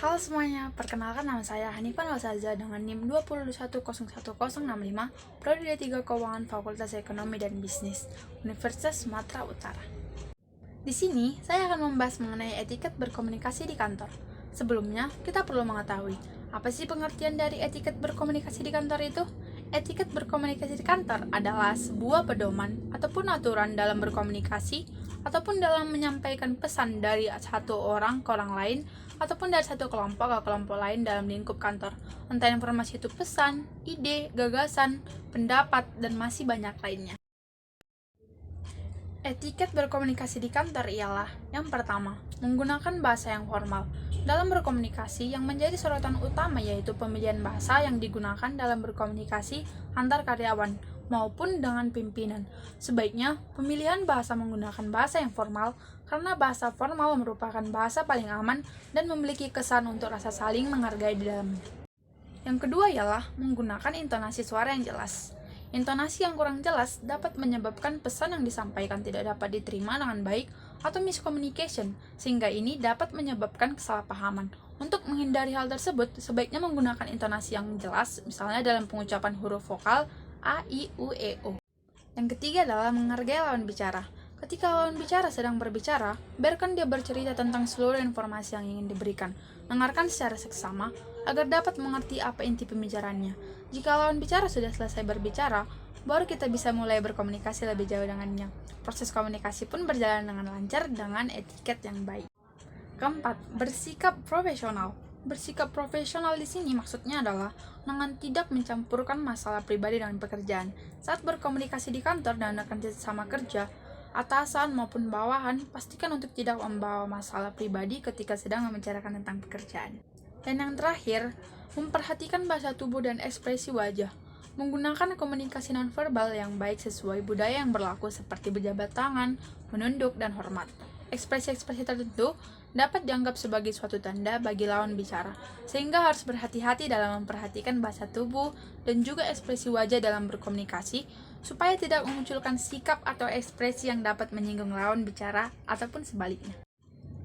Halo semuanya, perkenalkan nama saya Hanifan Wasaza dengan NIM 201011065, Prodi D3 Keuangan Fakultas Ekonomi dan Bisnis, Universitas Sumatera Utara. Di sini, saya akan membahas mengenai etiket berkomunikasi di kantor. Sebelumnya, kita perlu mengetahui, apa sih pengertian dari etiket berkomunikasi di kantor itu? Etiket berkomunikasi di kantor adalah sebuah pedoman ataupun aturan dalam berkomunikasi ataupun dalam menyampaikan pesan dari satu orang ke orang lain ataupun dari satu kelompok ke kelompok lain dalam lingkup kantor. Entah informasi itu pesan, ide, gagasan, pendapat, dan masih banyak lainnya. Etiket berkomunikasi di kantor ialah yang pertama, menggunakan bahasa yang formal. Dalam berkomunikasi, yang menjadi sorotan utama yaitu pemilihan bahasa yang digunakan dalam berkomunikasi antar karyawan maupun dengan pimpinan. Sebaiknya, pemilihan bahasa menggunakan bahasa yang formal karena bahasa formal merupakan bahasa paling aman dan memiliki kesan untuk rasa saling menghargai di dalamnya. Yang kedua ialah menggunakan intonasi suara yang jelas. Intonasi yang kurang jelas dapat menyebabkan pesan yang disampaikan tidak dapat diterima dengan baik atau miscommunication, sehingga ini dapat menyebabkan kesalahpahaman. Untuk menghindari hal tersebut, sebaiknya menggunakan intonasi yang jelas, misalnya dalam pengucapan huruf vokal A, I, U, E, O. Yang ketiga adalah menghargai lawan bicara. Ketika lawan bicara sedang berbicara, biarkan dia bercerita tentang seluruh informasi yang ingin diberikan. Dengarkan secara seksama agar dapat mengerti apa inti pembicaraannya. Jika lawan bicara sudah selesai berbicara, baru kita bisa mulai berkomunikasi lebih jauh dengannya. Proses komunikasi pun berjalan dengan lancar dengan etiket yang baik. Keempat, bersikap profesional. Bersikap profesional di sini maksudnya adalah dengan tidak mencampurkan masalah pribadi dengan pekerjaan. Saat berkomunikasi di kantor dan akan sama kerja, atasan maupun bawahan, pastikan untuk tidak membawa masalah pribadi ketika sedang membicarakan tentang pekerjaan. Dan yang terakhir, memperhatikan bahasa tubuh dan ekspresi wajah. Menggunakan komunikasi nonverbal yang baik sesuai budaya yang berlaku seperti berjabat tangan, menunduk, dan hormat. Ekspresi-ekspresi tertentu dapat dianggap sebagai suatu tanda bagi lawan bicara, sehingga harus berhati-hati dalam memperhatikan bahasa tubuh dan juga ekspresi wajah dalam berkomunikasi, supaya tidak memunculkan sikap atau ekspresi yang dapat menyinggung lawan bicara ataupun sebaliknya.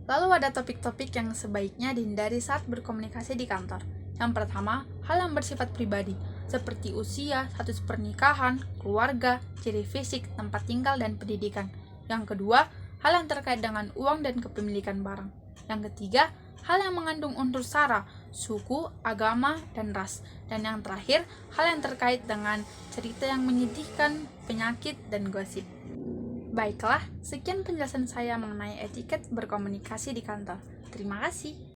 Lalu ada topik-topik yang sebaiknya dihindari saat berkomunikasi di kantor. Yang pertama, hal yang bersifat pribadi, seperti usia, status pernikahan, keluarga, ciri fisik, tempat tinggal, dan pendidikan. Yang kedua, hal yang terkait dengan uang dan kepemilikan barang. Yang ketiga, hal yang mengandung unsur sara, suku, agama, dan ras. Dan yang terakhir, hal yang terkait dengan cerita yang menyedihkan, penyakit, dan gosip. Baiklah, sekian penjelasan saya mengenai etiket berkomunikasi di kantor. Terima kasih.